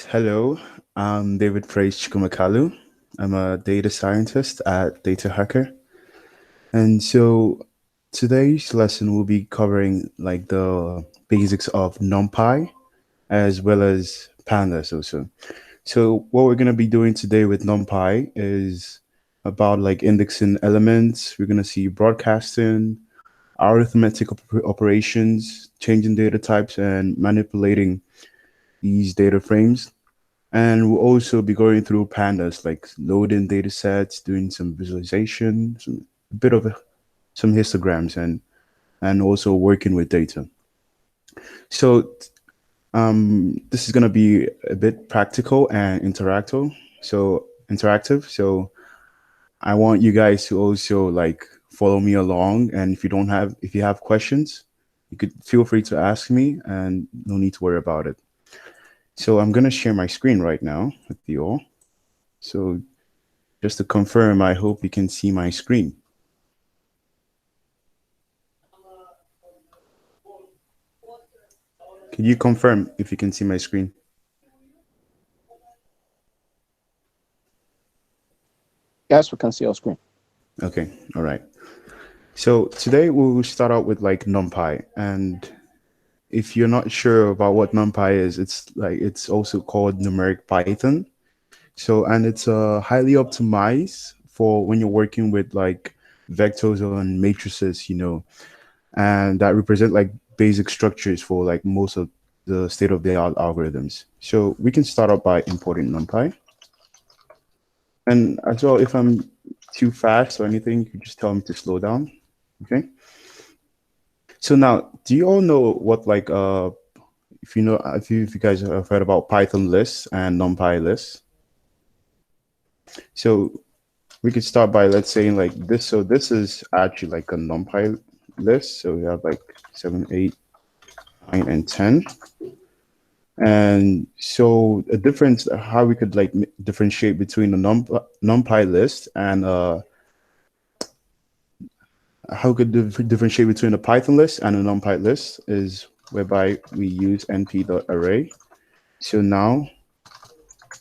Hello, I'm Davidpraise Kalu. I'm a data scientist at Data Hacker. And so today's lesson will be covering like the basics of NumPy as well as Pandas also. So what we're going to be doing today with NumPy is about like indexing elements. We're going to see broadcasting, arithmetic operations, changing data types, and manipulating these data frames. And we'll also be going through pandas, like loading data sets, doing some visualization, a bit of some histograms, and also working with data. So this is going to be a bit practical and interactive. So I want you guys to also like follow me along. And if you have questions, you could feel free to ask me, and no need to worry about it. So I'm going to share my screen right now with you all. So just to confirm, I hope you can see my screen. Can you confirm if you can see my screen? Yes, we can see your screen. Okay, all right. So today we'll start out with like NumPy. And if you're not sure about what NumPy is, it's also called numeric Python. So, and it's highly optimized for when you're working with like vectors and matrices, and that represent like basic structures for like most of the state-of-the-art algorithms. So we can start out by importing NumPy. And as well, if I'm too fast or anything, you can just tell me to slow down. Okay. So now, do you all know what like if you guys have heard about Python lists and NumPy lists? So we could start by let's say like this. So this is actually like a NumPy list. So we have like 7, 8, 9, and 10. And so a difference, how we could like differentiate between a NumPy list and how we could differentiate between a Python list and a NumPy list is whereby we use np.array. So now,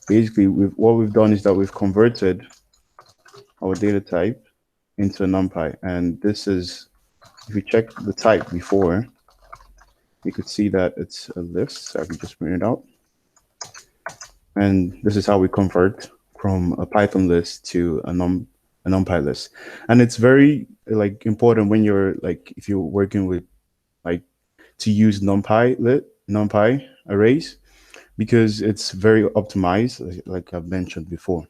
basically, what we've done is that we've converted our data type into a NumPy, and this is, if you check the type before, you could see that it's a list. So I can just print it out. And this is how we convert from a Python list to a NumPy list. And it's very like important when you're like, if you're working with like to use NumPy arrays, because it's very optimized, like I've mentioned before.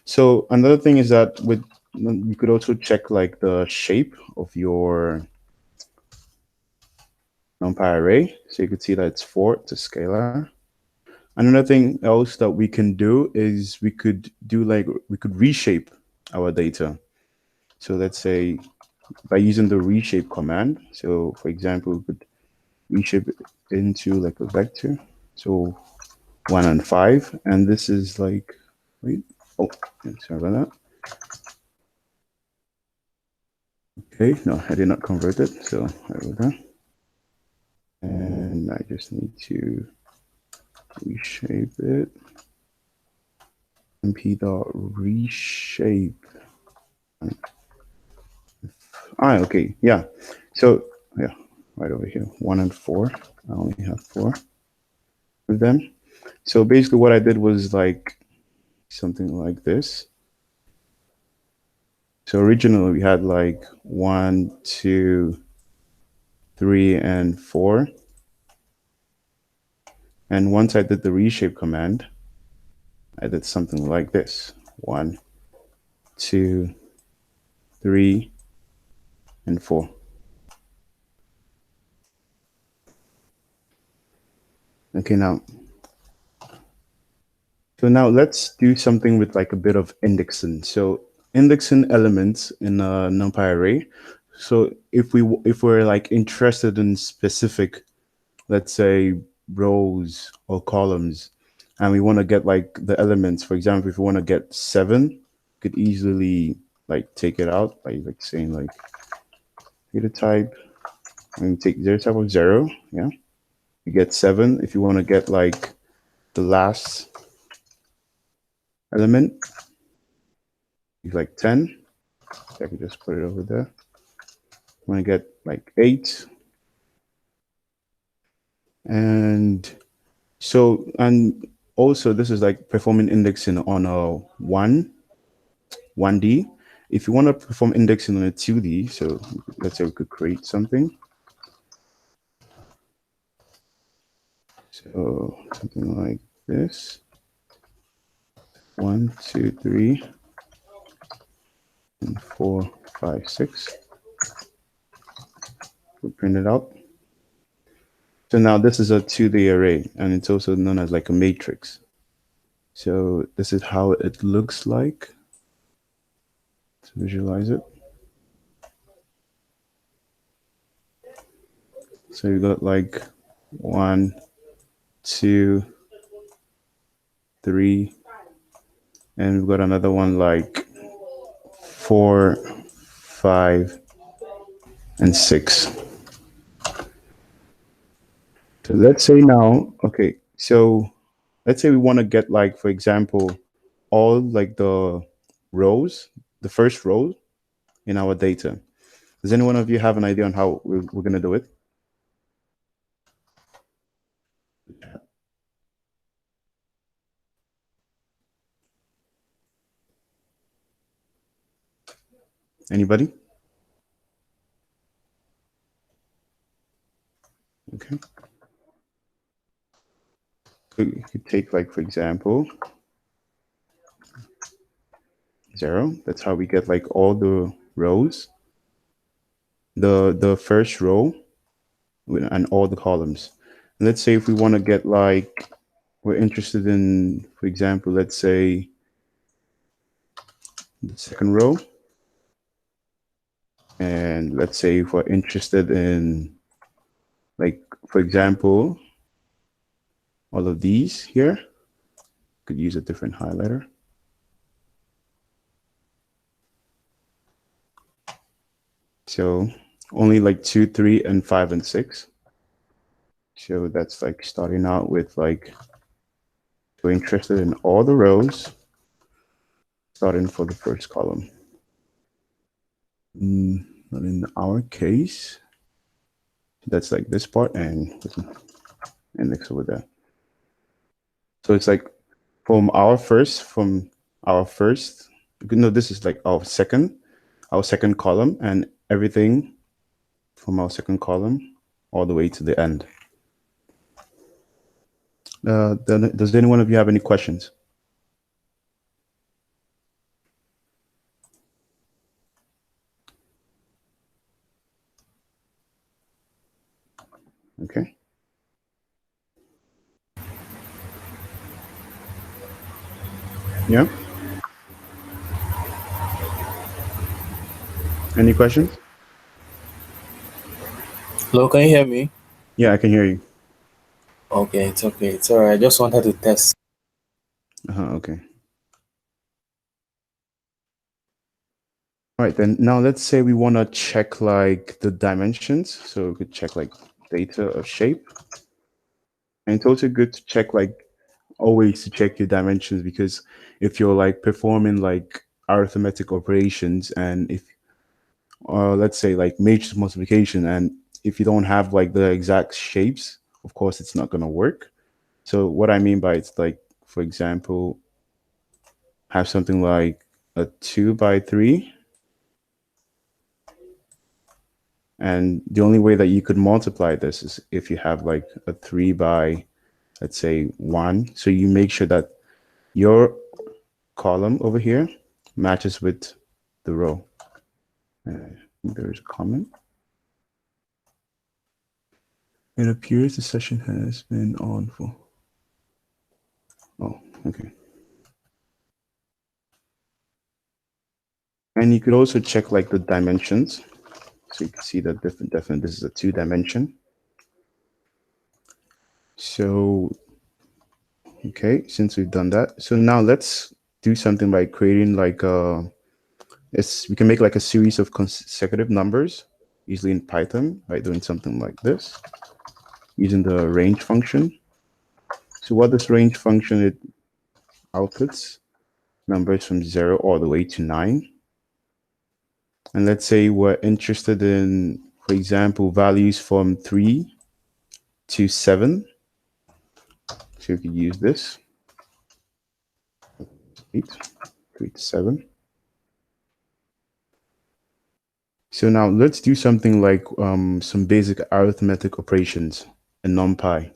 So another thing is that you could also check like the shape of your NumPy array. So you could see that it's 4, it's a scalar. Another thing else that we can do is we could reshape our data. So let's say by using the reshape command. So for example, we could reshape it into like a vector. So 1 and 5, and this is like, wait, oh, sorry about that. Okay, no, I did not convert it. So there we go. And I just need to reshape it. np.reshape. Okay, yeah. So yeah, right over here, 1 and 4. I only have 4 of them. So basically what I did was like something like this. So originally we had like 1, 2, 3, and 4. And once I did the reshape command, I did something like this: 1, 2, 3, and 4. Okay, so now let's do something with like a bit of indexing. So indexing elements in a NumPy array. So if we're like interested in specific, let's say rows or columns, and we want to get like the elements, for example, if we want to get 7, we could easily like take it out by like saying like data type, and take data type of 0. Yeah, you get 7. If you want to get like the last element is like 10. So I can just put it over there. I want to get like 8. And so, and also this is like performing indexing on a 1D. If you want to perform indexing on a 2D, so let's say we could create something. So something like this. 1, 2, 3, and 4, 5, 6. We'll print it out. So now this is a 2D array, and it's also known as like a matrix. So this is how it looks like. Let's visualize it. So you got like 1, 2, 3, and we've got another one like 4, 5, and 6. So let's say now, okay, so let's say we want to get like, for example, all like the rows, the first row in our data. Does any one of you have an idea on how we're going to do it? Anybody? Okay. You could take like, for example, 0. That's how we get like all the rows. The first row and all the columns. And let's say if we want to get like, we're interested in, for example, let's say the second row. And let's say if we're interested in, like, for example, all of these here, could use a different highlighter. So only like 2, 3, and 5, and 6. So that's like starting out with like, we're interested in all the rows, starting for the first column. But in our case, that's like this part and index over there. So it's like from our first, no, this is like our second column, and everything from our second column all the way to the end. Does any one of you have any questions? Okay. Yeah. Any questions? Hello, can you hear me? Yeah, I can hear you. Okay, it's okay. It's all right. I just wanted to test. Okay. All right, then now let's say we want to check like the dimensions. So we could check like data of shape. And it's also good to check like always to check your dimensions, because if you're like performing like arithmetic operations, and if let's say like matrix multiplication, and if you don't have like the exact shapes, of course it's not going to work. So what I mean by it's like, for example, have something like a 2 by 3, and the only way that you could multiply this is if you have like a 3 by, let's say, 1. So you make sure that your column over here matches with the row. There's a comment. It appears the session has been on for. Oh, okay. And you could also check like the dimensions. So you can see that definitely this is a 2-dimension. So, okay, since we've done that, so now let's do something by creating like we can make like a series of consecutive numbers, easily in Python, by doing something like this, using the range function. So what this range function, it outputs numbers from 0 all the way to 9. And let's say we're interested in, for example, values from 3 to 7. So you could use this. 8, 3 to 7. So now let's do something like some basic arithmetic operations in NumPy,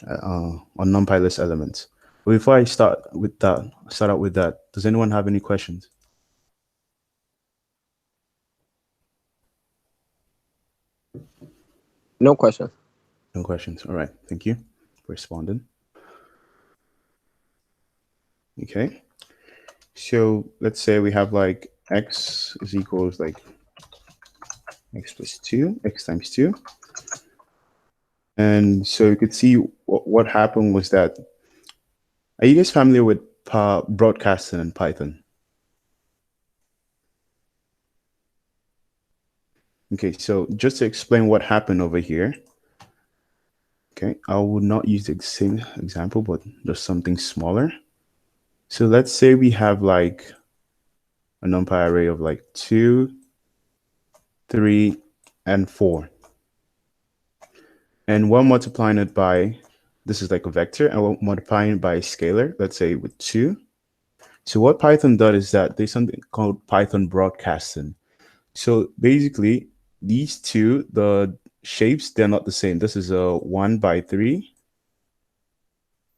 on NumPy list elements. But before I start out with that, does anyone have any questions? No question. No questions. All right. Thank you for responding. Okay. So let's say we have like x is equals like x plus 2, x times 2. And so you could see what happened was that, are you guys familiar with broadcasting in Python? Okay, so just to explain what happened over here, okay, I would not use the same example, but just something smaller. So let's say we have like a NumPy array of like 2, 3, and 4. And we're multiplying it by, this is like a vector, and we're multiplying it by a scalar, let's say with 2. So what Python does is that there's something called Python broadcasting. So basically, these two, the shapes, they're not the same. This is a 1 by 3,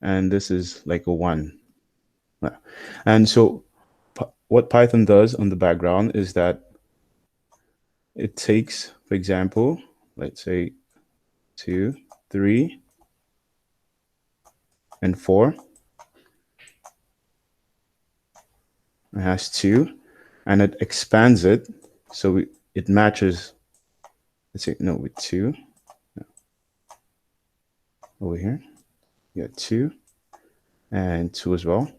and this is like a 1. And so what Python does on the background is that it takes, for example, let's say 2, 3, and 4. It has 2, and it expands it so it matches, let's say, no, with 2. Over here, you got 2 and 2 as well.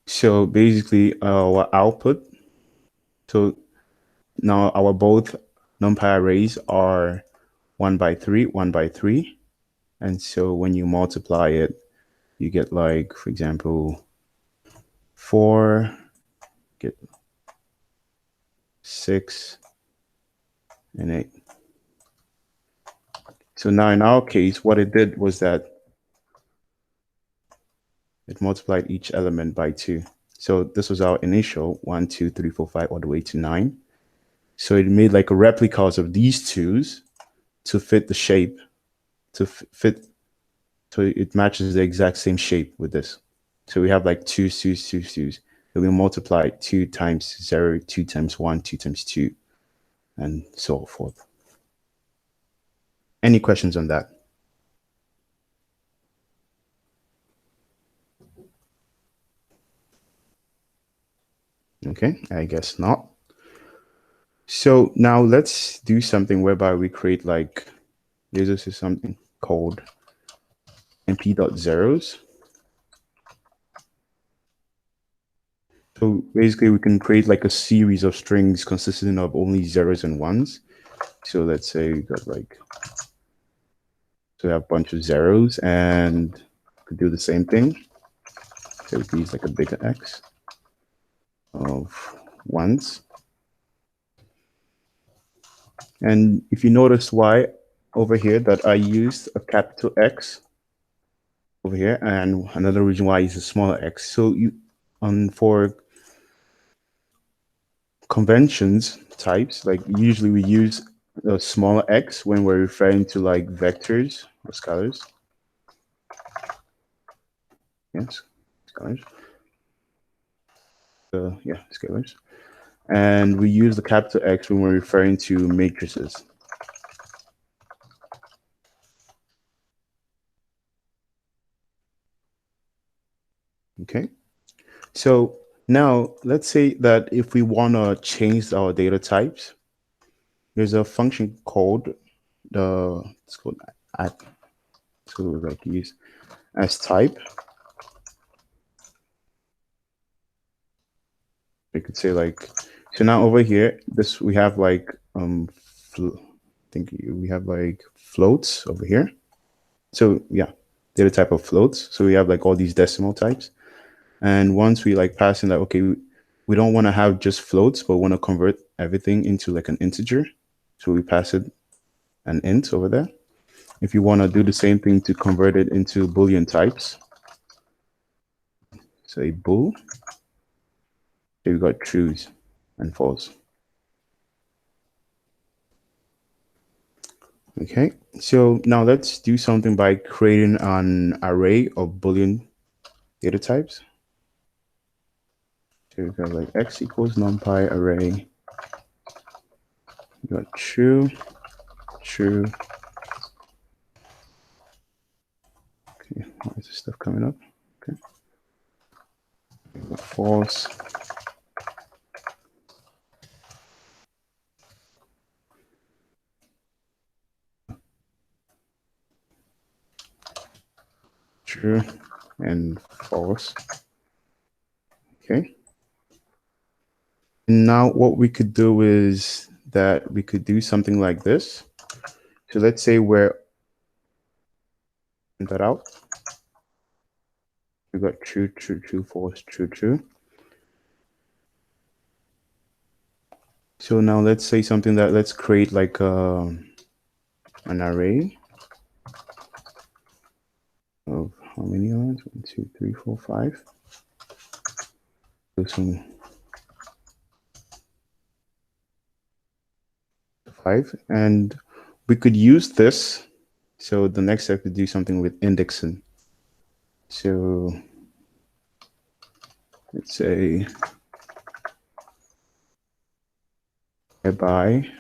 So basically our output, so now our both NumPy arrays are 1 by 3, 1 by 3. And so when you multiply it, you get like, for example, 4, get 6, and 8. So now in our case, what it did was that it multiplied each element by 2. So this was our initial 1, 2, 3, 4, 5, all the way to 9. So it made like a replicas of these 2's to fit the shape, to fit, so it matches the exact same shape with this. So we have like 2, 2, 2, 2. And we multiply 2 times 0, 2 times 1, 2 times 2, and so forth. Any questions on that? Okay, I guess not. So now let's do something whereby we create like, this is something called np.zeros. So basically we can create like a series of strings consisting of only zeros and ones. So let's say we got like, so we have a bunch of zeros, and we could do the same thing. So we could use like a bigger X of ones. And if you notice why over here that I used a capital X over here, and another reason why I use a smaller X. So you, for conventions types, like usually we use a smaller X when we're referring to like vectors or scalars. Yes, scalars. Yeah, scalars. And we use the capital X when we're referring to matrices. Okay, so now let's say that if we want to change our data types, there's a function called it's called add. So we like use as type. We could say like, so now over here, this we have like think we have like floats over here. So yeah, data type of floats. So we have like all these decimal types. And once we like pass in that, okay, we don't want to have just floats, but want to convert everything into like an integer. So we pass it an int over there. If you want to do the same thing to convert it into Boolean types, say bool, so we got trues and false. Okay, so now let's do something by creating an array of Boolean data types. So we got like x equals NumPy array. We got true, true. Okay, why is this stuff coming up? Okay. We got false. True and false. Okay. Now what we could do is that we could do something like this. So let's say we're that out. We got true, true, true, false, true, true. So now let's say something that let's create like an array of how many elements? 1, 2, 3, 4, 5. So some 5, and we could use this. So the next step could do something with indexing. So let's say whereby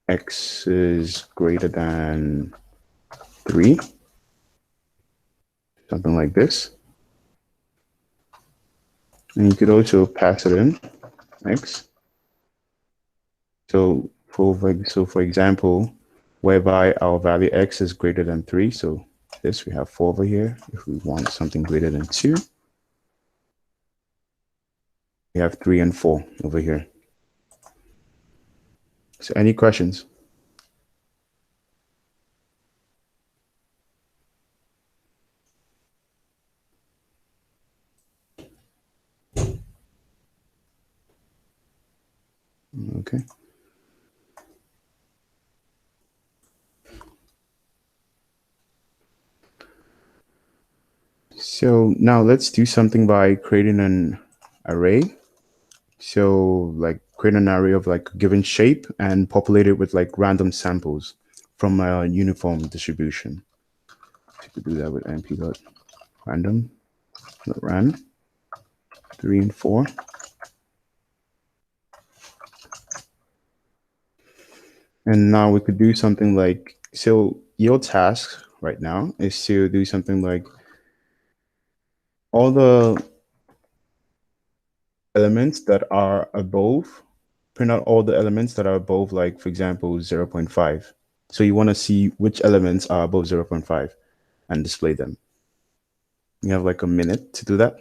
x is greater than 3, something like this. And you could also pass it in x. So for example, whereby our value x is greater than 3, so this we have 4 over here. If we want something greater than 2, we have 3 and 4 over here. So any questions? Okay. So now let's do something by creating an array. So like create an array of like a given shape and populate it with like random samples from a uniform distribution. So you could do that with np.random.ran 3 and 4. And now we could do something like, so your task right now is to do something like all the elements that are above, print out all the elements that are above, like for example, 0.5. So you want to see which elements are above 0.5 and display them. You have like a minute to do that.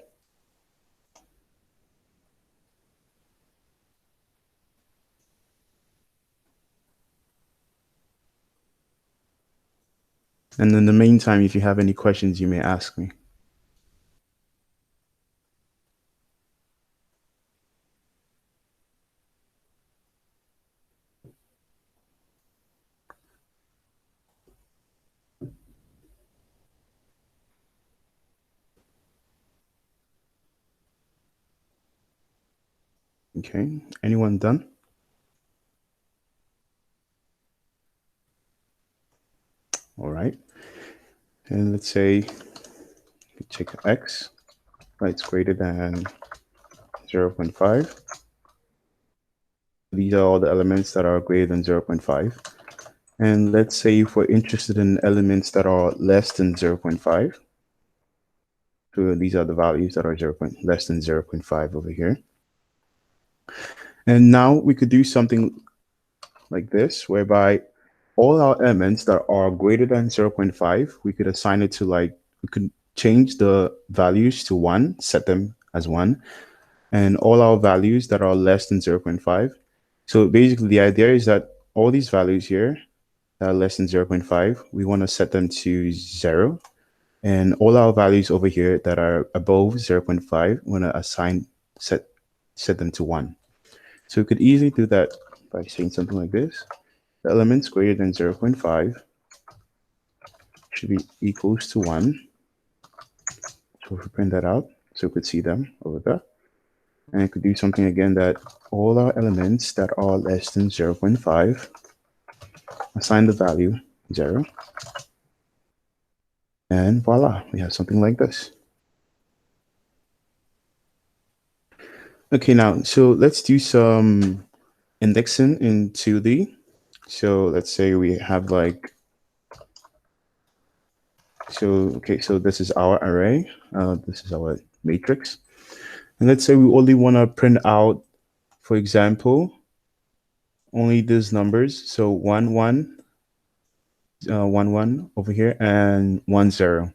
And in the meantime, if you have any questions, you may ask me. Okay, anyone done? All right. And let's say we check x, right, it's greater than 0.5. These are all the elements that are greater than 0.5. And let's say if we're interested in elements that are less than 0.5. So these are the values that are less than 0.5 over here. And now we could do something like this, whereby all our elements that are greater than 0.5, we could assign it to like, we could change the values to 1, set them as 1, and all our values that are less than 0.5. So basically the idea is that all these values here that are less than 0.5, we want to set them to 0. And all our values over here that are above 0.5, we want to set them to 1. So we could easily do that by saying something like this. The elements greater than 0.5 should be equals to 1. So if we print that out, so we could see them over there. And I could do something again that all our elements that are less than 0.5, assign the value 0. And voila, we have something like this. Okay, now, so let's do some indexing into the, so let's say we have like, so this is our array, this is our matrix. And let's say we only want to print out, for example, only these numbers. So 1, 1, 1, 1 over here, and 1, 0.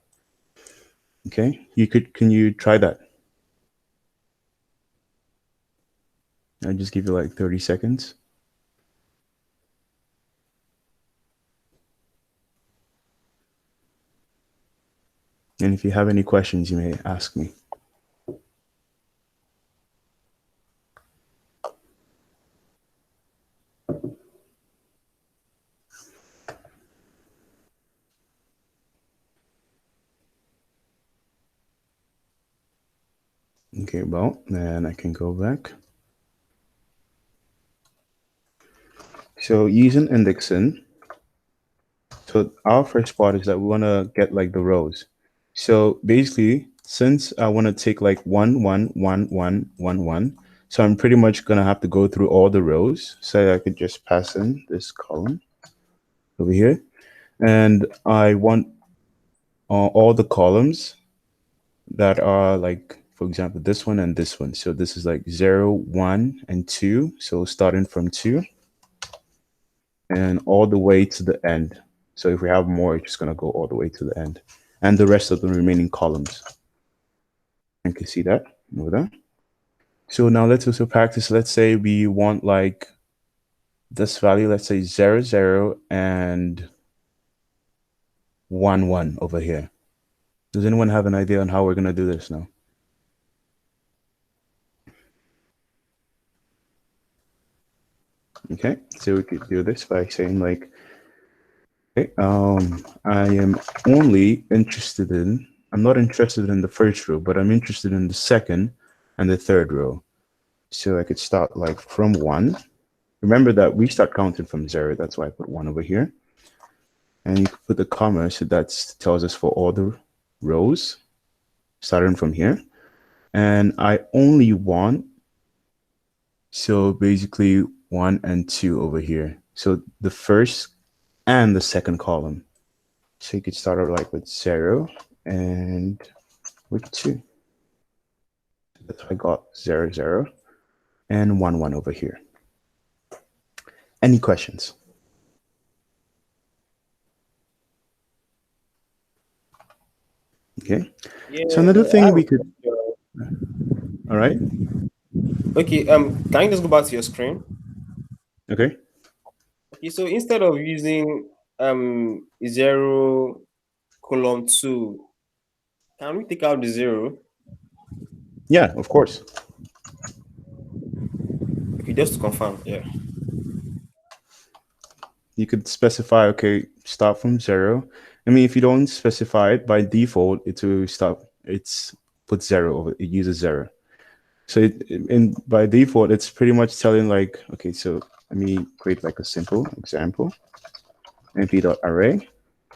Okay, can you try that? I'll just give you like 30 seconds. And if you have any questions, you may ask me. Okay, well, then I can go back. So using indexing, so our first part is that we want to get like the rows. So basically, since I want to take like 1, 1, 1, 1, 1, 1, so I'm pretty much going to have to go through all the rows. So I could just pass in this column over here. And I want all the columns that are like, for example, this one and this one. So this is like 0, 1, and 2. So starting from 2 and all the way to the end. So if we have more, it's just going to go all the way to the end. And the rest of the remaining columns. You can see that over there. So now let's also practice. Let's say we want like this value, let's say 0, 0, and 1, 1 over here. Does anyone have an idea on how we're going to do this now? Okay, so we could do this by saying like, okay, I am only interested in, I'm not interested in the first row, but I'm interested in the second and the third row. So I could start like from 1. Remember that we start counting from 0. That's why I put 1 over here. And you can put the comma, so that tells us for all the rows starting from here. And I only want, so basically 1 and 2 over here. So the first and the second column. So you could start out like with 0 and with 2. That's how I got 0, 0, and 1, 1 over here. Any questions? Okay. Yeah, So another thing we could. All right. Okay, can you just go back to your screen? Okay. Okay, so instead of using 0 column 2, can we take out the 0? Yeah, of course. Okay, just to confirm, yeah. You could specify, okay, start from 0. I mean, if you don't specify it by default, it will stop. It's put 0 over. It uses 0. So by default, it's pretty much telling like, okay, so let me create like a simple example. np.array,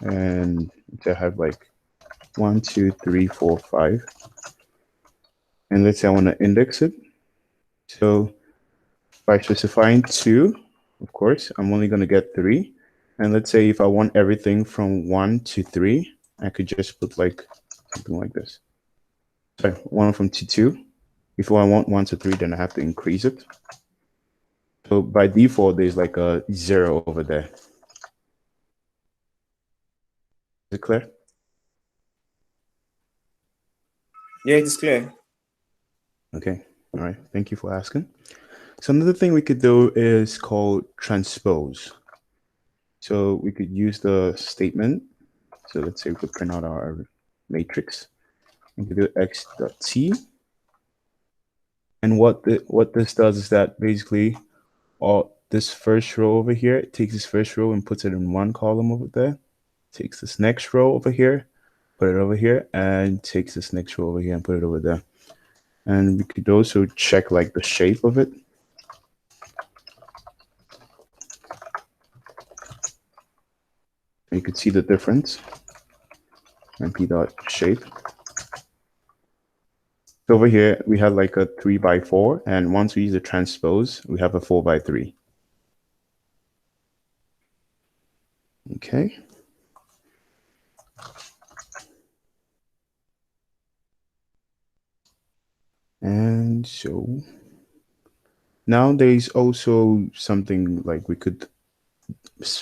and to have like 1, 2, 3, 4, 5. And let's say I want to index it. So by specifying 2, of course, I'm only going to get 3. And let's say if I want everything from 1 to 3, I could just put like something like this. Sorry, 1 from 2. If I want 1 to 3, then I have to increase it. So by default, there's like a 0 over there. Is it clear? Yeah, it is clear. Okay. All right. Thank you for asking. So another thing we could do is called transpose. So we could use the statement. So let's say we could print out our matrix. We could do x.t. And what this does is that basically all this first row over here, it takes this first row and puts it in one column over there. Takes this next row over here, put it over here, and takes this next row over here and put it over there. And we could also check like the shape of it. You could see the difference. np.shape. So over here, we have like a 3x4, and once we use the transpose, we have a 4x3. Okay. And so now there's also something like we could,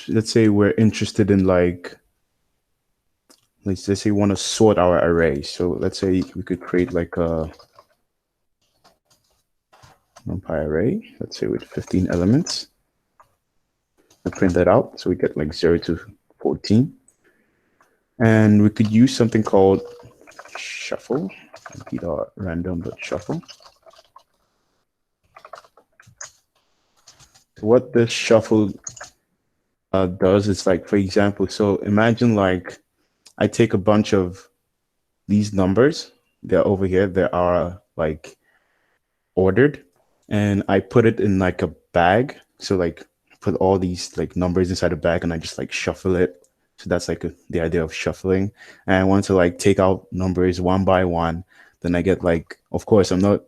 let's say we're interested in like, let's say we want to sort our array. So let's say we could create like a NumPy array, let's say with 15 elements. We print that out, so we get like 0 to 14. And we could use something called shuffle, np.random.shuffle. What this shuffle does is like, for example, so imagine like I take a bunch of these numbers, they're over here, they are like ordered, and I put it in like a bag. So like put all these like numbers inside a bag and I just like shuffle it. So that's like the idea of shuffling. And I want to like take out numbers one by one. Then I get like, of course, I'm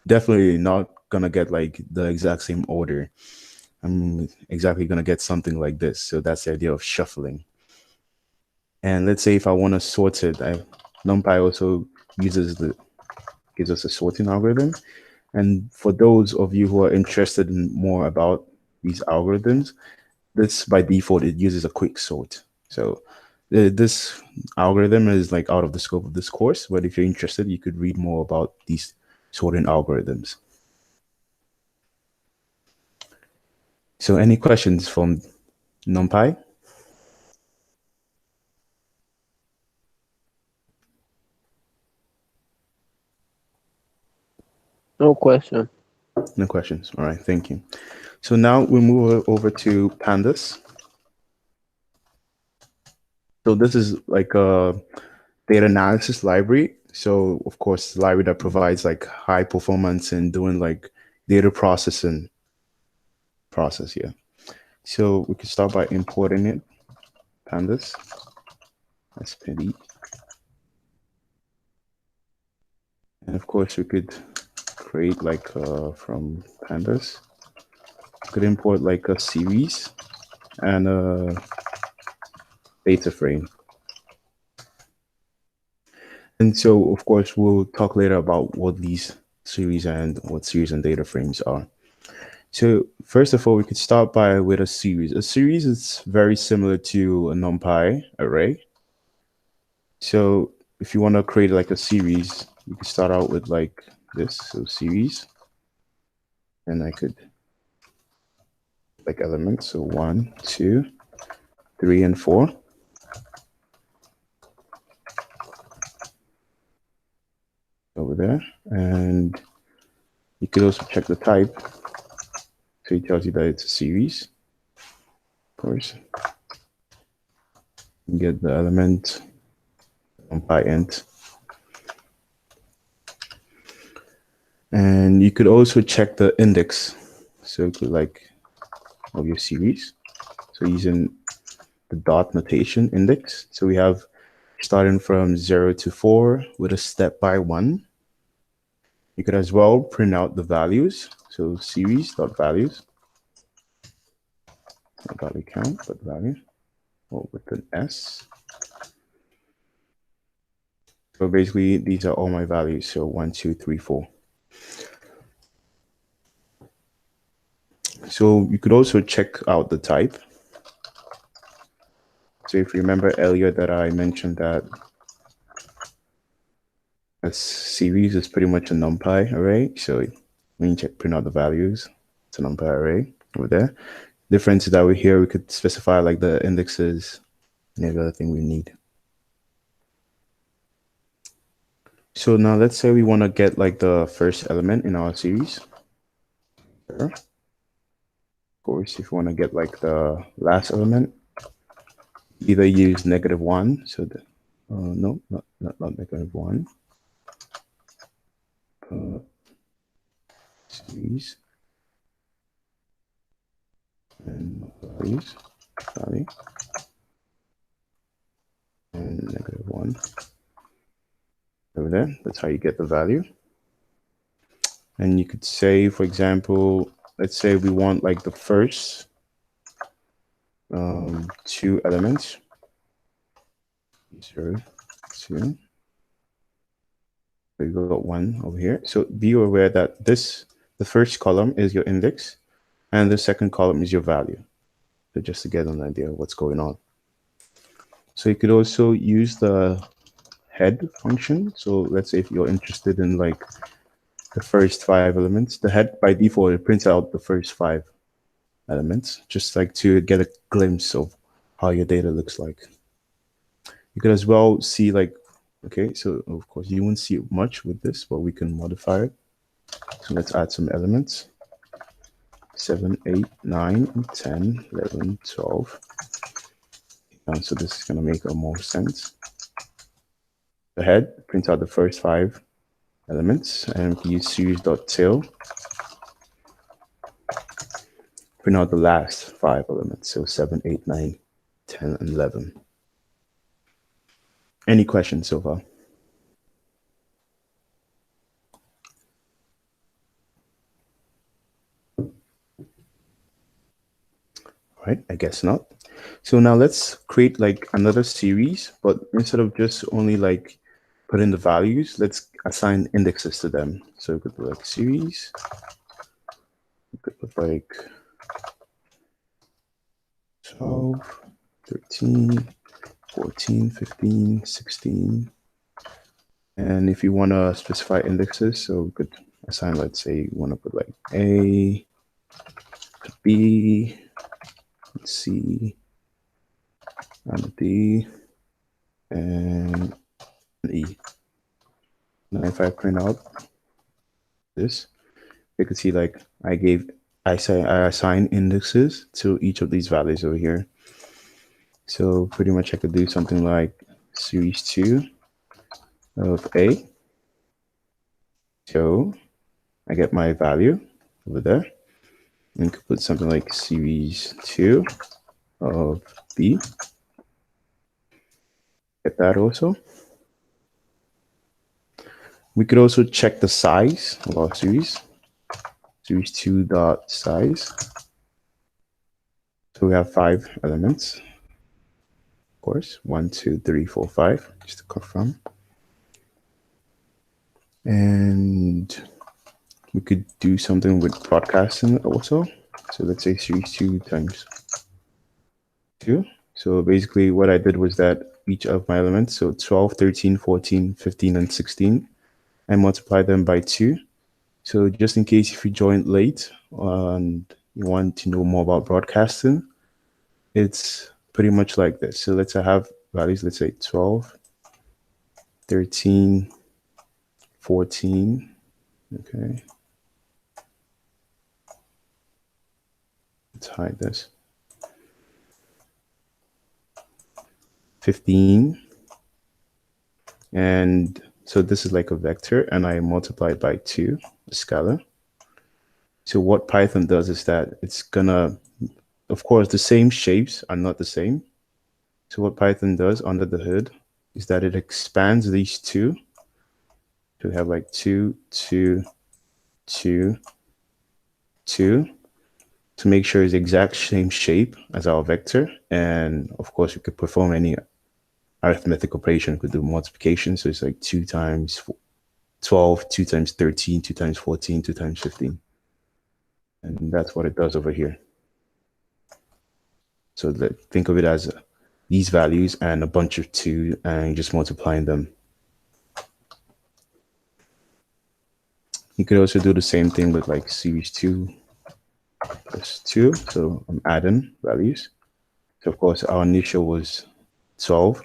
definitely not gonna get like the exact same order. I'm exactly gonna get something like this. So that's the idea of shuffling. And let's say if I want to sort it, NumPy also gives us a sorting algorithm. And for those of you who are interested in more about these algorithms, this by default, it uses a quick sort. So this algorithm is like out of the scope of this course, but if you're interested, you could read more about these sorting algorithms. So any questions from NumPy? No question. No questions. All right, thank you. So now we move over to Pandas. So this is like a data analysis library. So of course, the library that provides like high performance in doing like data processing here. So we could start by importing it, pandas, spd. And of course, we could create like from pandas, we could import like a series and a data frame. And so, of course, we'll talk later about what these series and data frames are. So first of all, we could start with a series. A series is very similar to a NumPy array. So if you want to create like a series, you could start out with like this, so series. And I could like elements, so 1, 2, 3, and 4. Over there. And you could also check the type. So it tells you that it's a series. Of course. You get the element NumPy int. And you could also check the index. So you could like of your series. So using the dot notation index. So we have starting from 0 to 4 with a step by 1. You could as well print out the values. So series.values. Not value count, but value. Or with an S. So basically, these are all my values. So 1, 2, 3, 4. So you could also check out the type. So if you remember earlier that I mentioned that a series is pretty much a NumPy array. So when you print out the values, to NumPy array over there. Difference is that we could specify like the indexes and every other thing we need. So now let's say we want to get like the first element in our series. Sure. Of course, if you want to get like the last element, either use -1. So no, not -1. Series and values, value, and -1 over there. That's how you get the value. And you could say, for example, let's say we want like the first 2 elements. 0, 2. We got 1 over here. So be aware that the first column is your index, and the second column is your value. So just to get an idea of what's going on. So you could also use the head function. So let's say if you're interested in like the first 5 elements, the head by default it prints out the first 5 elements, just like to get a glimpse of how your data looks like. You could as well see like, okay, so of course you won't see much with this, but we can modify it. So let's add some elements. 7, 8, 9, 10, 11, 12. And so this is going to make more sense. The head prints out the first 5 elements, and we can use series.tail. Print out the last 5 elements. So 7, 8, 9, 10, and 11. Any questions so far? Right, I guess not. So now let's create like another series, but instead of just only like put in the values, let's assign indexes to them. So we could put like series, we could put like 12, 13, 14, 15, 16. And if you want to specify indexes, so we could assign, let's say you want to put like A, B, C, and D, and E. Now if I print out this, you can see like I assign indexes to each of these values over here. So pretty much I could do something like series 2 of A. So I get my value over there. And could put something like series 2 of B. Get that also. We could also check the size of our series. Series 2 dot size. So we have 5 elements. Of course, 1, 2, 3, 4, 5, just to confirm. And we could do something with broadcasting also. So let's say series 2 times 2. So basically what I did was that each of my elements, so 12, 13, 14, 15, and 16, I multiplied them by 2. So just in case if you joined late and you want to know more about broadcasting, it's pretty much like this. So let's have values, let's say 12, 13, 14, okay. Let's hide this. 15. And so this is like a vector, and I multiply it by 2, a scalar. So what Python does is that it's gonna, of course, the same shapes are not the same. So what Python does under the hood is that it expands these 2 to have like 2, 2, 2, 2 to make sure it's the exact same shape as our vector. And of course, we could perform any arithmetic operation. We could do multiplication. So it's like 2 times 12, 2 times 13, 2 times 14, 2 times 15. And that's what it does over here. So think of it as these values and a bunch of 2 and just multiplying them. You could also do the same thing with like series 2 plus 2. So I'm adding values. So of course our initial was 12,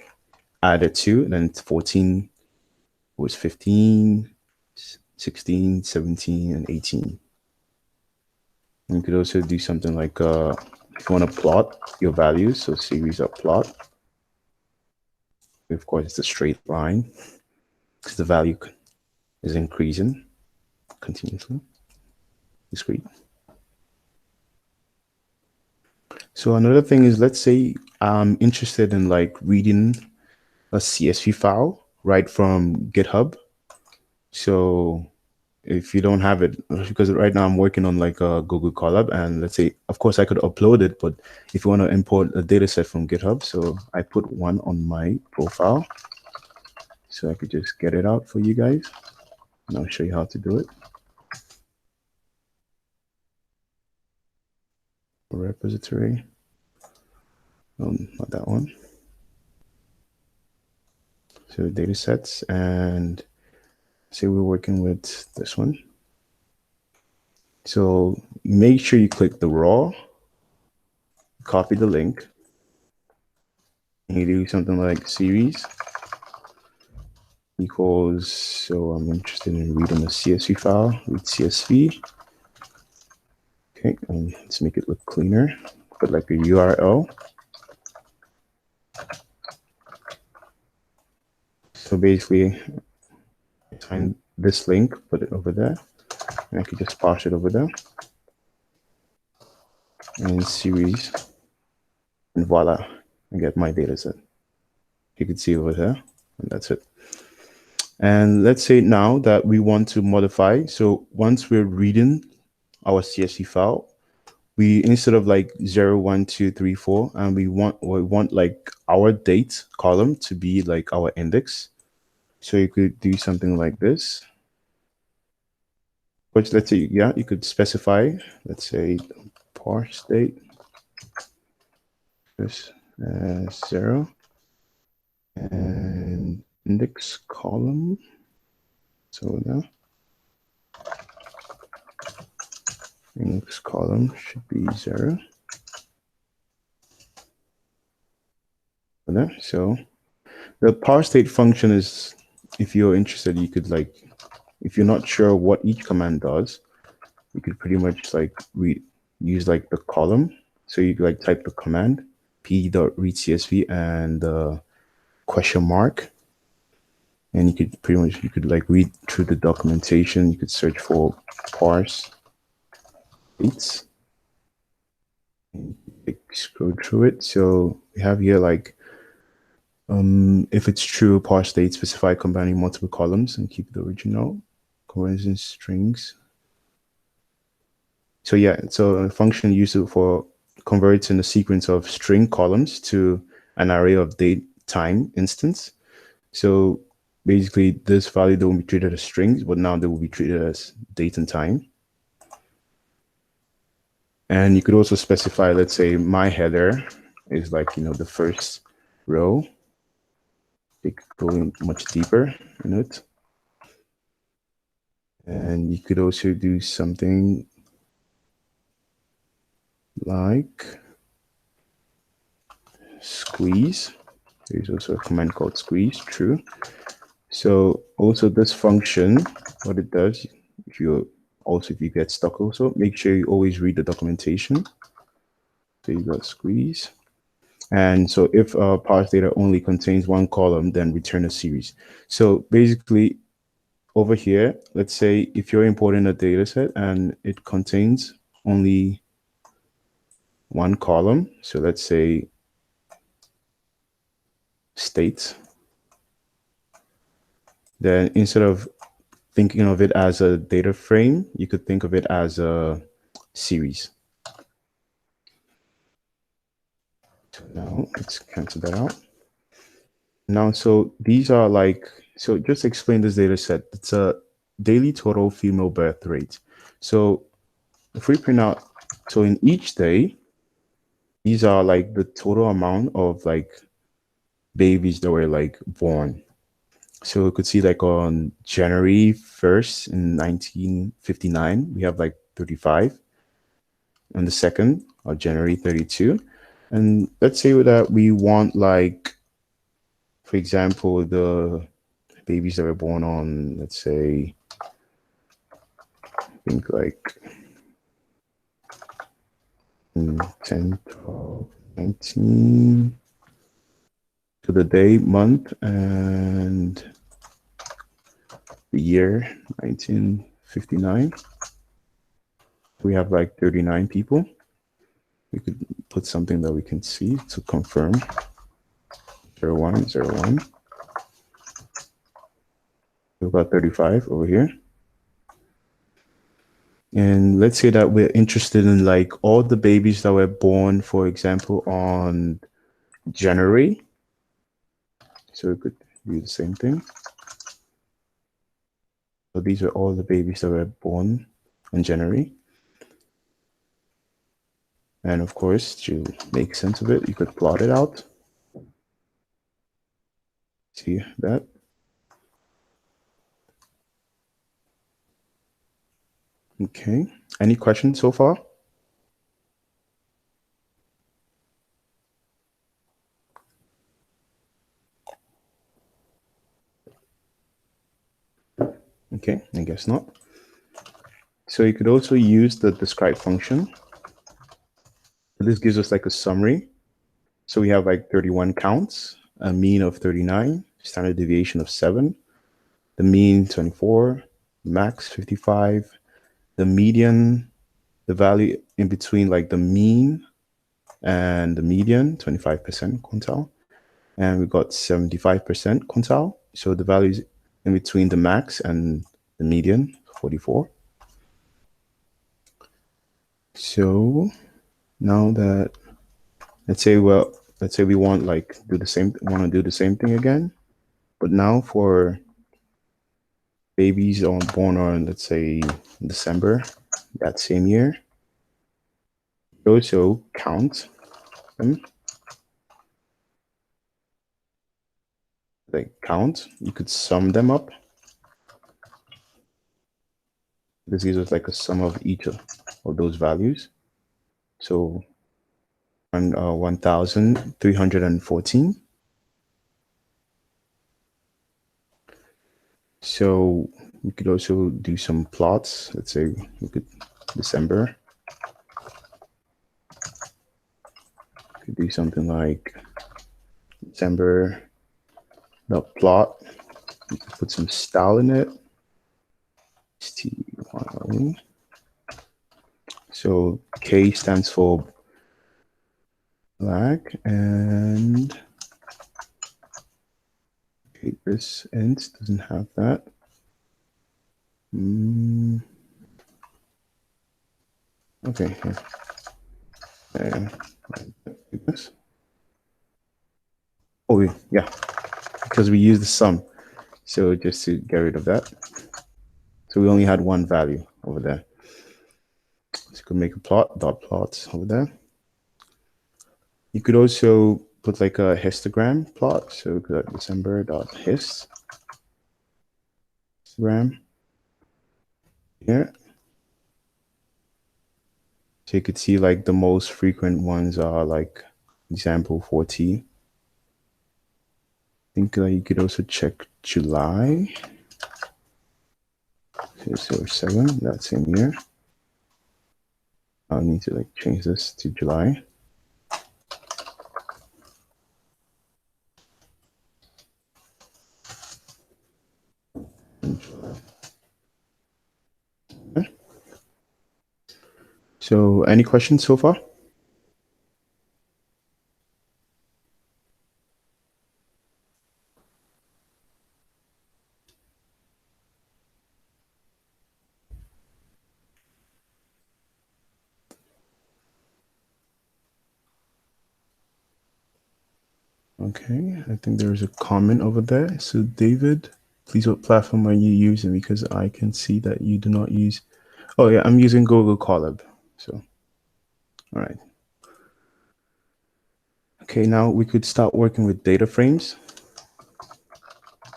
added 2, and then 14 was 15, 16, 17, and 18. And you could also do something like if you want to plot your values, so series of plot. Of course, it's a straight line because the value is increasing continuously. Discrete. So another thing is, let's say I'm interested in like reading a CSV file right from GitHub. So if you don't have it, because right now I'm working on like a Google Colab, and let's say, of course, I could upload it, but if you want to import a data set from GitHub, so I put one on my profile, so I could just get it out for you guys, and I'll show you how to do it. Repository, not that one. So data sets, and say we're working with this one. So make sure you click the raw, copy the link, and you do something like series equals, so I'm interested in reading a CSV file, read CSV. Okay, and let's make it look cleaner. Put like a URL. So basically, find this link, put it over there, and I could just parse it over there. And series, and voila, I get my data set. You can see over there, and that's it. And let's say now that we want to modify. So once we're reading our CSV file, we, instead of like 0, 1, 2, 3, 4, and we want like our date column to be like our index. So you could do something like this. Which, let's say, yeah, you could specify, let's say parse date this 0 and index column. So now index column should be 0. So the parse date function is, if you're interested, you could like, if you're not sure what each command does, you could pretty much like use like the column. So you could like type the command p.readcsv and question mark, and you could pretty much, you could like read through the documentation. You could search for parse dates and like scroll through it. So we have here like if it's true, parse date, specify combining multiple columns and keep the original coincidence strings. So yeah, so a function used for converting a sequence of string columns to an array of date time instance. So basically this value, they will be treated as strings, but now they will be treated as date and time. And you could also specify, let's say my header is like, you know, the first row. It could go much deeper in it. And you could also do something like squeeze. There's also a command called squeeze, true. So also this function, what it does, if you get stuck also, make sure you always read the documentation. So you got squeeze. And so if parse data only contains one column, then return a series. So basically over here, let's say if you're importing a data set and it contains only one column, so let's say state, then instead of thinking of it as a data frame, you could think of it as a series. So now let's cancel that out. Now, so these are like, so just explain this data set. It's a daily total female birth rate. So if we print out, so in each day, these are like the total amount of like babies that were like born. So we could see like on January 1st in 1959, we have like 35. on the 2nd of January 32. And let's say that we want, like, for example, the babies that were born on, let's say, I think like 10, 12, 19, to the day, month, and the year 1959. We have like 39 people. We could put something that we can see to confirm. 01, 01. We've got 35 over here. And let's say that we're interested in like all the babies that were born, for example, on January. So we could do the same thing. So these are all the babies that were born in January. And of course, to make sense of it, you could plot it out. See that? Okay. Any questions so far? Okay, I guess not. So you could also use the describe function. This gives us like a summary. So we have like 31 counts, a mean of 39, standard deviation of 7, the mean 24, max 55, the median, the value in between like the mean and the median, 25% quintile. And we got 75% quintile. So the values in between the max and the median, 44. So now that, let's say we want like want to do the same thing again, but now for babies born on, let's say, December that same year, also count them. Like count, you could sum them up. This gives us like a sum of each of those values. So 1,314. So we could also do some plots. Let's say we could December. Could do something like December the plot. You could put some style in it. ST1. So K stands for black, and okay, this int doesn't have that. Okay, here. This. Oh yeah, because we use the sum. So just to get rid of that. So we only had one value over there. So you could make a plot, dot plots over there. You could also put like a histogram plot. So we could have December.hist. Histogram here. So you could see like the most frequent ones are like example 40. I think you could also check July. 07, that same year. I'll need to like change this to July. Okay. So any questions so far? Okay, I think there's a comment over there. So David, please, what platform are you using? Because I can see that you do not use. Oh yeah, I'm using Google Colab. So, all right. Okay, now we could start working with data frames.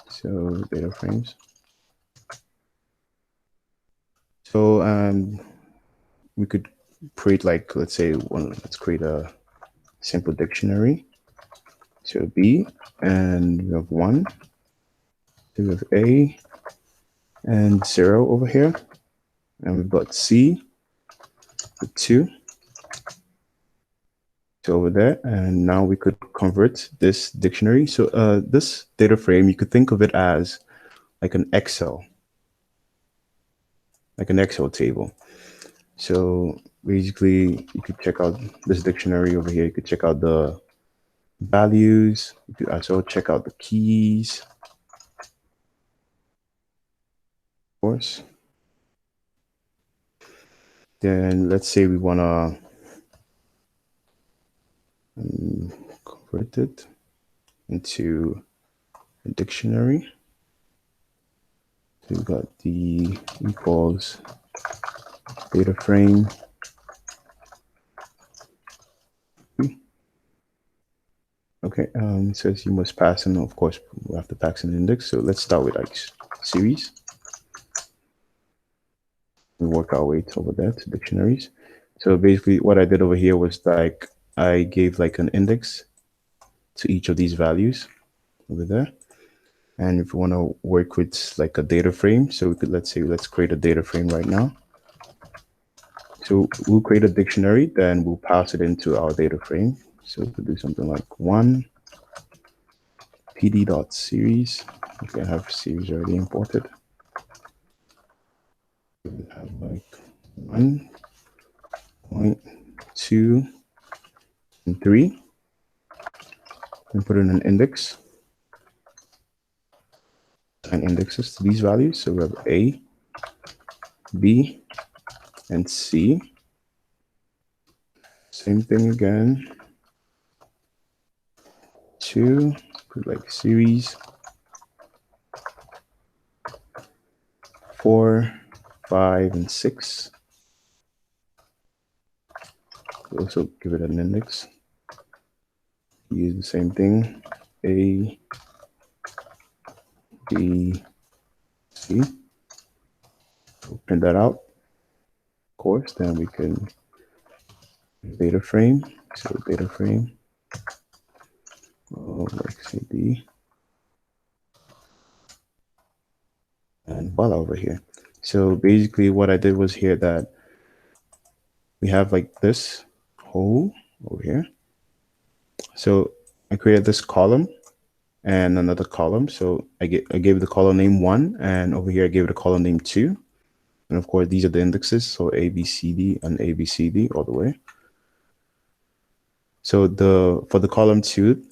So data frames. So we could create like, let's say, let's create a simple dictionary. So B, and we have 1, we have A, and 0 over here. And we've got C with 2. So over there, and now we could convert this dictionary. So this data frame, you could think of it as like an Excel table. So basically, you could check out this dictionary over here. You could check out the values. You could also check out the keys, of course. Then let's say we want to convert it into a dictionary. So we've got the equals data frame. Okay, it says you must pass in, of course, we have to pass an index. So let's start with like series. We work our way over there to dictionaries. So basically what I did over here was like, I gave like an index to each of these values over there. And if we want to work with like a data frame, so we could, let's create a data frame right now. So we'll create a dictionary, then we'll pass it into our data frame. So we could do something like 1 pd.series. Okay, I have series already imported. We have like 1.2 and 3, and put in an index. Assign indexes to these values. So we have A, B, and C. Same thing again. 2, put like series. 4, 5, and 6. We also give it an index. Use the same thing. A, B, C. We'll print that out. Of course, then we can data frame. So data frame. Like CD. And voila over here. So basically what I did was here that we have like this hole over here. So I created this column and another column. So I gave the column name 1, and over here I gave it a column name 2. And of course, these are the indexes. So A, B, C, D, and A, B, C, D all the way. So for the column 2,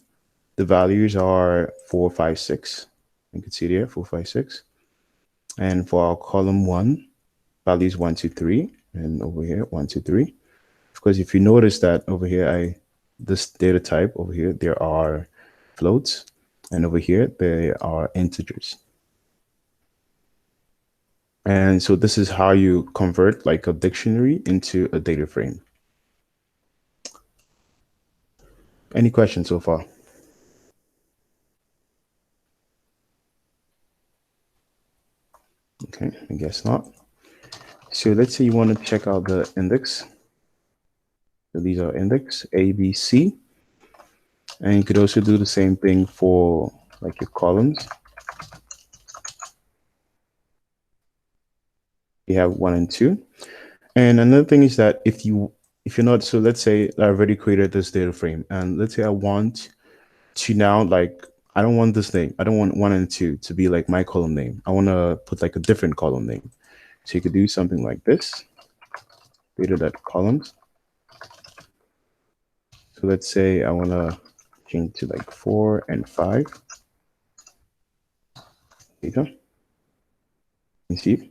the values are 4, 5, 6. You can see there, 4, 5, 6. And for our column 1, values 1, 2, 3, and over here 1, 2, 3. Of course, if you notice that over here, this data type over here, there are floats, and over here there are integers. And so this is how you convert like a dictionary into a data frame. Any questions so far? Okay, I guess not. So let's say you want to check out the index. So these are index A, B, C. And you could also do the same thing for like your columns. You have 1 and 2. And another thing is that if you're not, so let's say I already created this data frame, and let's say I want to now, like, I don't want this name. I don't want 1 and 2 to be like my column name. I want to put like a different column name. So you could do something like this, data.columns. So let's say I want to change to like 4 and 5. Data. You see?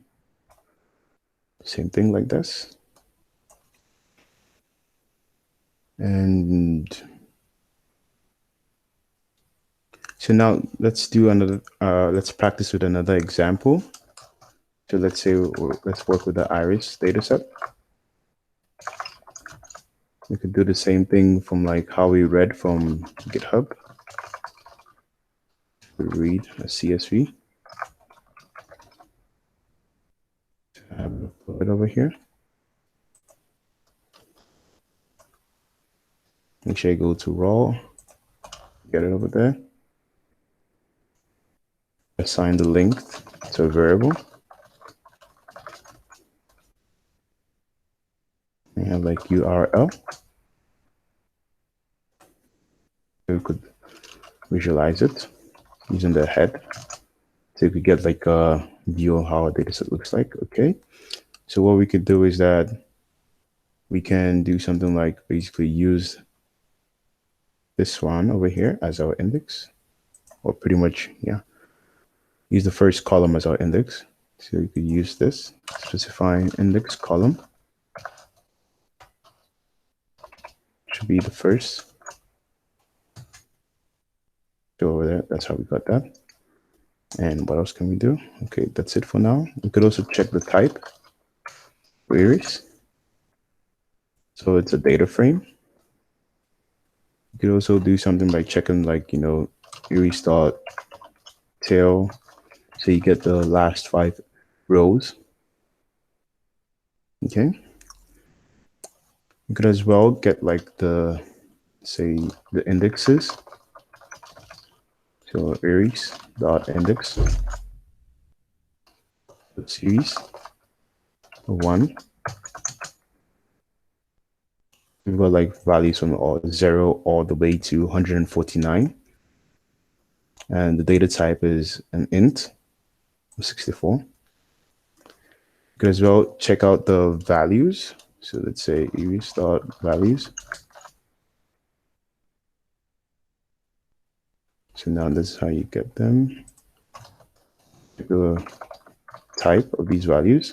Same thing like this. And so now let's do another, let's practice with another example. So let's say, let's work with the iris dataset. We could do the same thing from like how we read from GitHub. We read a CSV. I have it over here. Make sure you go to raw, get it over there. Assign the length to a variable. We have like URL. So you could visualize it using the head. So you could get like a view of how a dataset looks like. Okay. So what we could do is that we can do something like basically use this one over here as our index, or pretty much, yeah, use the first column as our index. So you could use this, specify index column. Should be the first. Go over there. That's how we got that. And what else can we do? Okay, that's it for now. We could also check the type, queries. So it's a data frame. You could also do something by checking like, queries dot tail. So you get the last 5 rows. Okay. You could as well get like the indexes. So queries dot index series 1. We've got like values from 0 all the way to 149. And the data type is an int of 64. You can as well check out the values. So let's say values. So now this is how you get them. The type of these values.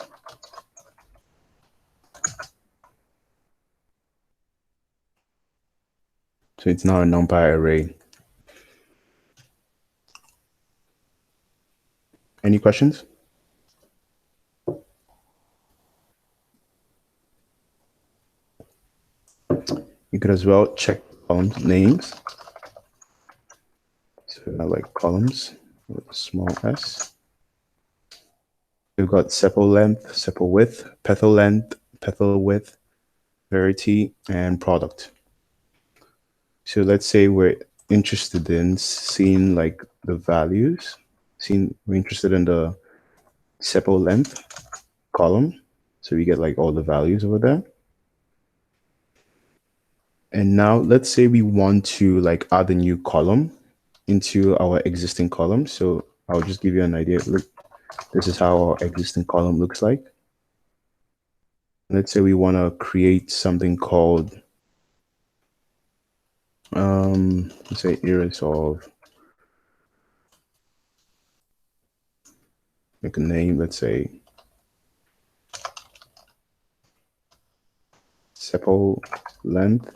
So it's now a NumPy array. Any questions? You could as well check column names. So I like columns with a small s. We've got sepal length, sepal width, petal length, petal width, verity, and product. So let's say we're interested in seeing like the values. We're interested in the sepal length column. So we get like all the values over there. And now let's say we want to like add a new column into our existing column. So I'll just give you an idea. Look, this is how our existing column looks like. Let's say we want to create something called, let's say areas of, make a name, let's say sepal length.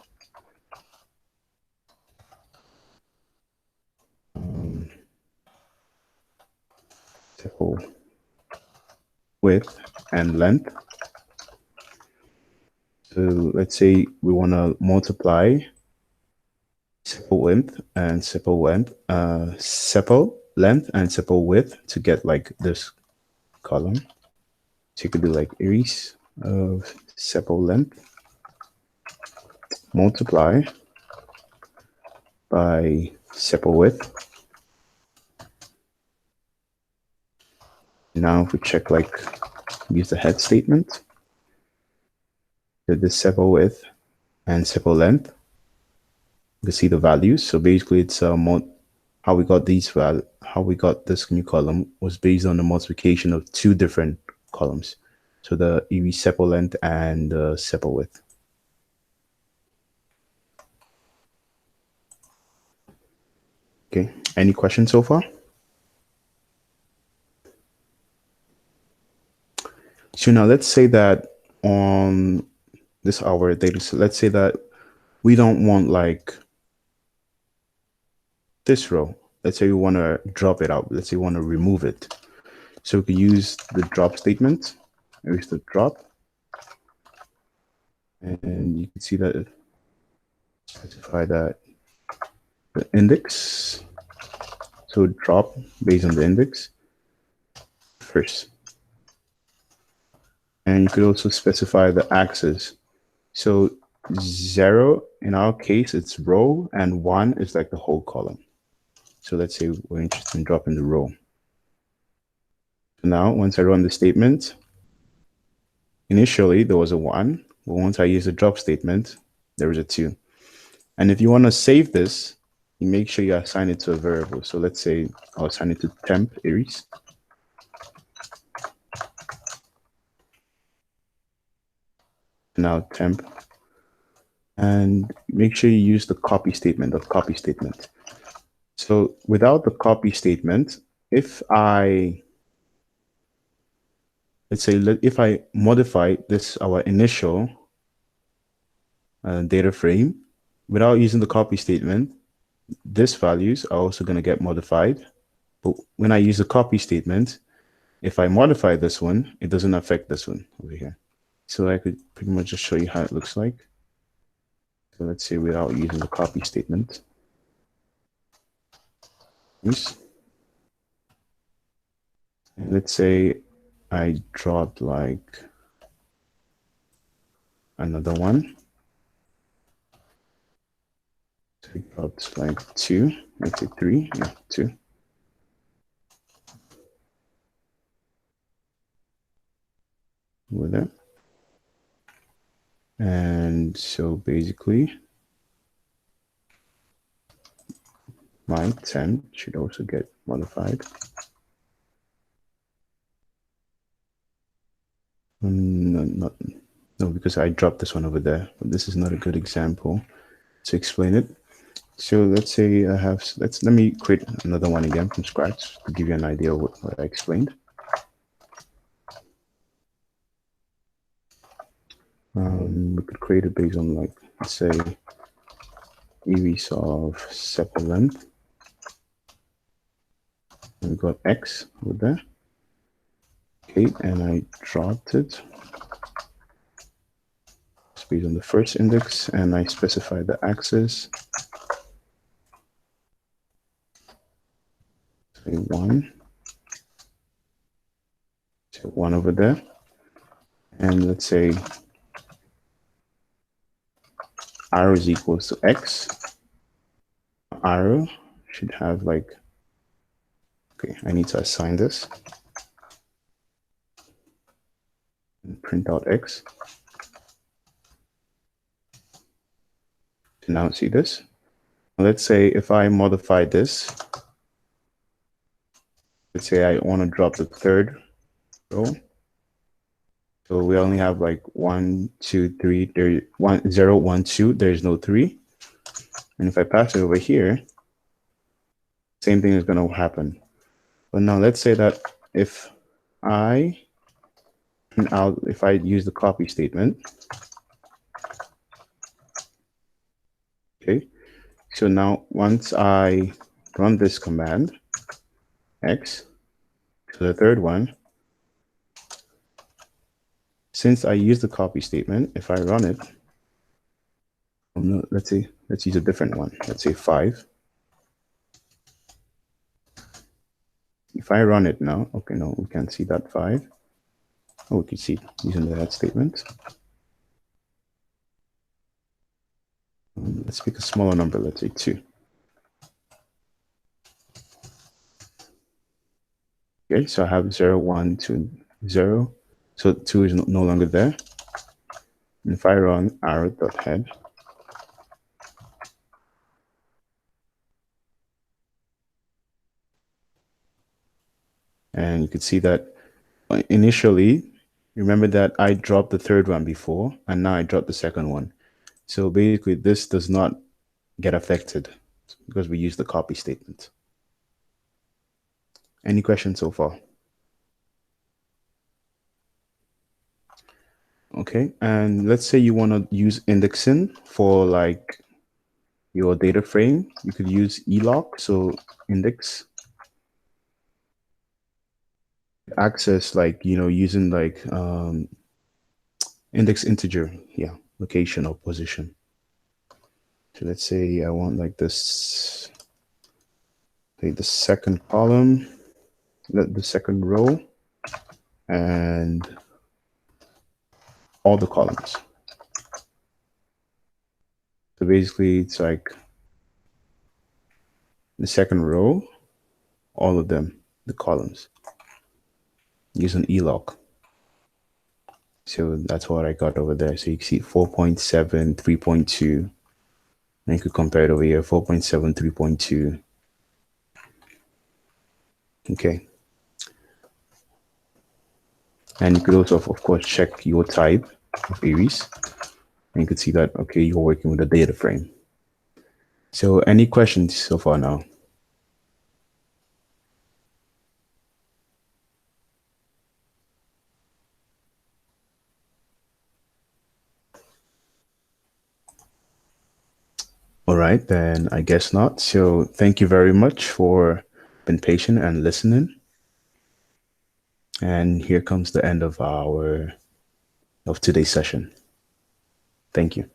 Sepal width and length. So let's say we want to multiply sepal length and sepal length and sepal width to get like this column. So you could do like areas of sepal length multiply by sepal width. Now if we check like use the head statement, this sepal width and sepal length, you can see the values. So basically it's how we got this new column was based on the multiplication of 2 different columns. So the EV sepal length and the sepal width. Okay, any questions so far? So now let's say that on this our data set, let's say that we don't want like this row. Let's say we want to drop it out. Let's say we want to remove it. So we can use the drop statement. There's the drop. And you can see that specify that the index. So drop based on the index first. And you could also specify the axis. So 0, in our case, it's row, and 1 is like the whole column. So let's say we're interested in dropping the row. So now, once I run the statement, initially there was a 1, but once I use the drop statement, there was a 2. And if you want to save this, you make sure you assign it to a variable. So let's say I'll assign it to temp Aries. Now temp, and make sure you use the copy statement of copy statement. So without the copy statement, if I, let's say, if I modify this, our initial data frame, without using the copy statement, these values are also going to get modified. But when I use the copy statement, if I modify this one, it doesn't affect this one over here. So I could pretty much just show you how it looks like. So let's say without using the copy statement. Oops. And let's say I dropped like another one. So we dropped like 2, let's say 3, yeah, 2. Over there. And so basically, my 10 should also get modified. No, because I dropped this one over there. But this is not a good example to explain it. So let's say I have, let me create another one again from scratch to give you an idea of what I explained. We could create it based on, like, let's say, series of sepal length. And we got X over there. Okay, and I dropped it. It's based on the first index, and I specify the axis. Say 1. So 1 over there. And let's say arrow is equals to X. Arrow should have like, okay, I need to assign this. And print out X. So now see this. Let's say if I modify this, let's say I want to drop the third row. So we only have like 1, 2, 3, there 1, 0, 1, 2, there's no 3. And if I pass it over here, same thing is going to happen. But now let's say that if I print out, if I use the copy statement, okay, so now once I run this command, X, to the third one, since I use the copy statement, if I run it, no, let's use a different one. Let's say 5. If I run it now, okay, no, we can't see that 5. Oh, we can see it using the that statement. Let's pick a smaller number, let's say 2. Okay, so I have 0, 1, 2, 0. So 2 is no longer there. And if I run arrow.head, and you can see that initially, remember that I dropped the third one before, and now I dropped the second one. So basically, this does not get affected because we use the copy statement. Any questions so far? Okay, and let's say you want to use indexing for like your data frame. You could use eloc, so index access, like, you know, using like index integer, yeah, location or position. So let's say I want like this, take the second column, the second row, and all the columns. So basically, it's like the second row, all of them, the columns, use an eloc. So that's what I got over there. So you can see 4.7, 3.2. And you could compare it over here, 4.7, 3.2. Okay. And you could also, of course, check your type of Aries. And you could see that, okay, you're working with a data frame. So any questions so far now? All right, then I guess not. So thank you very much for being patient and listening. And here comes the end of today's session. Thank you.